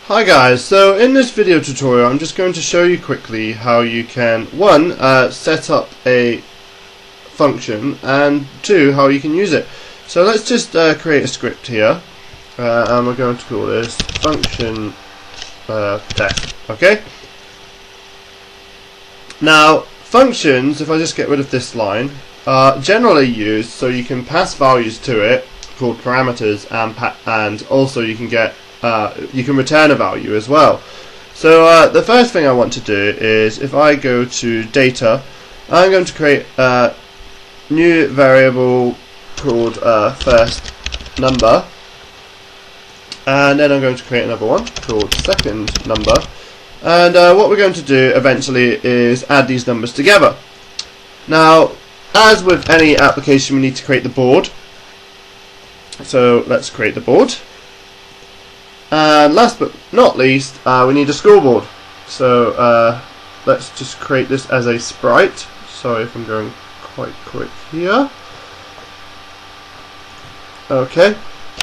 Hi guys, so in this video tutorial I'm just going to show you quickly how you can set up a function, and two, how you can use it. So let's just create a script here, and we're going to call this function test. Okay, now functions, if I just get rid of this line, are generally used so you can pass values to it called parameters, and also you can return a value as well. So the first thing I want to do is, if I go to data, I'm going to create a new variable called first number, and then I'm going to create another one called second number, and what we're going to do eventually is add these numbers together. Now, as with any application, we need to create the board, so let's create the board. And last but not least, we need a scoreboard. So let's just create this as a sprite. Sorry if I'm going quite quick here. Okay,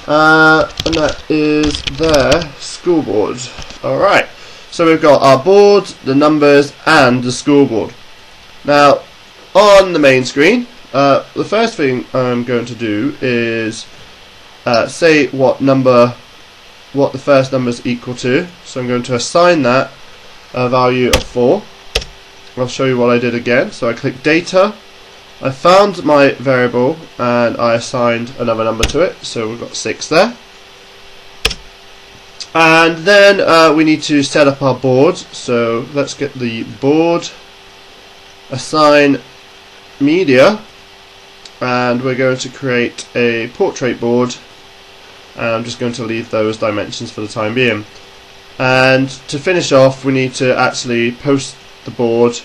and that is their scoreboard. Alright, so we've got our board, the numbers, and the scoreboard. Now, on the main screen, the first thing I'm going to do is say what the first number is equal to. So I'm going to assign that a value of 4. I'll show you what I did again. So I click data, I found my variable, and I assigned another number to it, so we've got 6 there. And then we need to set up our board, so let's get the board, assign media, and we're going to create a portrait board. And I'm just going to leave those dimensions for the time being. And to finish off, we need to actually post the board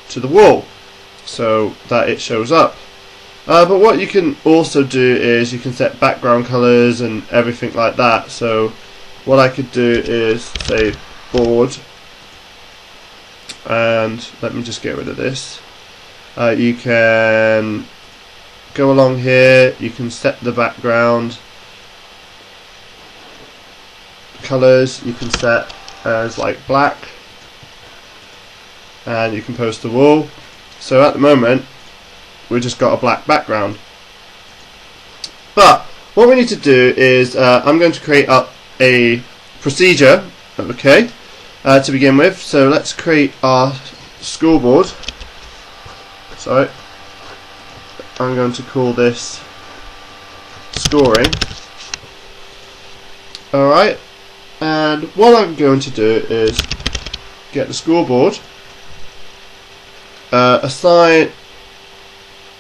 to the wall so that it shows up. But what you can also do is you can set background colors and everything like that. So what I could do is say board, and let me just get rid of this. You can go along here, you can set the background colors, you can set as like black, and you can post the wall. So at the moment we've just got a black background, but what we need to do is I'm going to create up a procedure, okay, to begin with. So let's create our scoreboard. Sorry, I'm going to call this scoring. Alright, and what I'm going to do is get the scoreboard, assign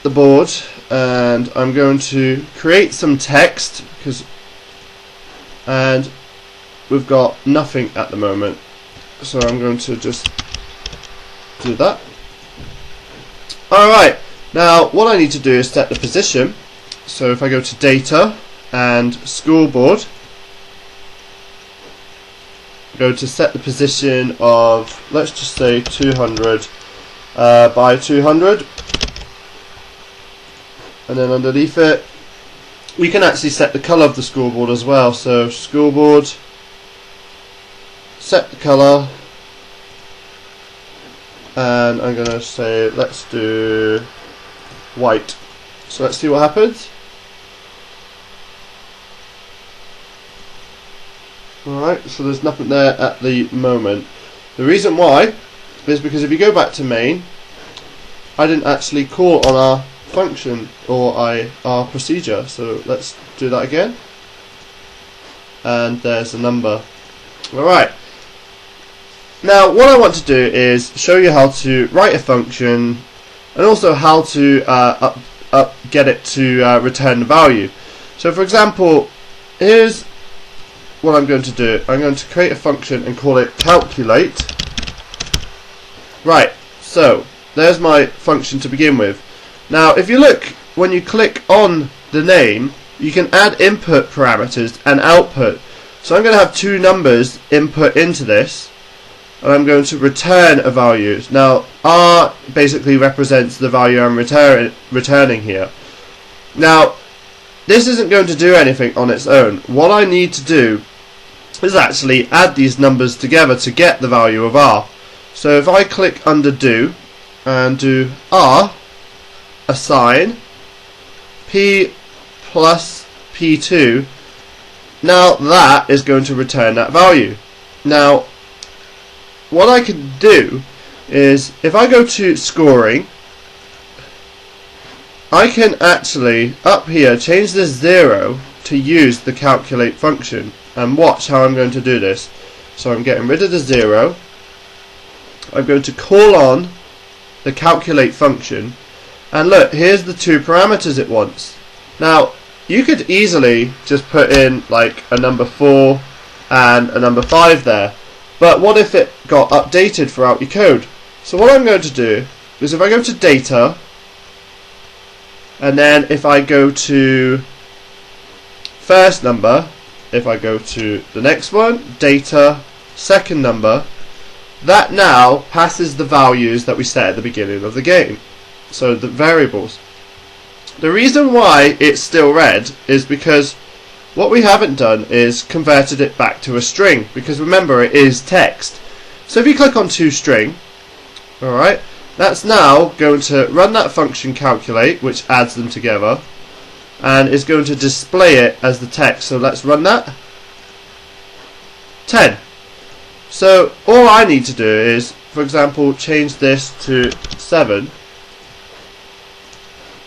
the board, and I'm going to create some text, and we've got nothing at the moment, so I'm going to just do that. Alright, now what I need to do is set the position. So if I go to data and scoreboard, go to set the position of, let's just say 200 by 200, and then underneath it we can actually set the color of the scoreboard as well. So scoreboard, set the color, and I'm going to say let's do white. So let's see what happens. Alright, so there's nothing there at the moment. The reason why is because if you go back to main, I didn't actually call on our function or our procedure. So let's do that again, and there's the number. Alright, now what I want to do is show you how to write a function, and also how to get it to return the value. So for example, here's what I'm going to do. I'm going to create a function and call it calculate. Right, so there's my function to begin with. Now if you look, when you click on the name, you can add input parameters and output. So I'm going to have two numbers input into this, and I'm going to return a value. Now R basically represents the value I'm returning here. Now this isn't going to do anything on its own. What I need to do is actually add these numbers together to get the value of r. So if I click under do and do r assign p plus p2, now that is going to return that value. Now what I can do is, if I go to scoring, I can actually up here change this 0 to use the calculate function, and watch how I'm going to do this. So I'm getting rid of the 0, I'm going to call on the calculate function, and look, here's the two parameters it wants. Now you could easily just put in like a number 4 and a number 5 there, but what if it got updated throughout your code? So what I'm going to do is, if I go to data, and then if I go to first number, if I go to the next one, data, second number, that now passes the values that we set at the beginning of the game, so the variables. The reason why it's still red is because what we haven't done is converted it back to a string, because remember, it is text. So if you click on toString, alright, that's now going to run that function calculate, which adds them together, and is going to display it as the text. So let's run that. 10. So all I need to do is, for example, change this to 7,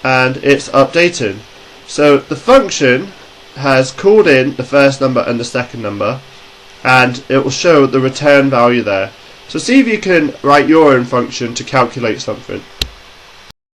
and it's updated. So the function has called in the first number and the second number, and it will show the return value there. So see if you can write your own function to calculate something.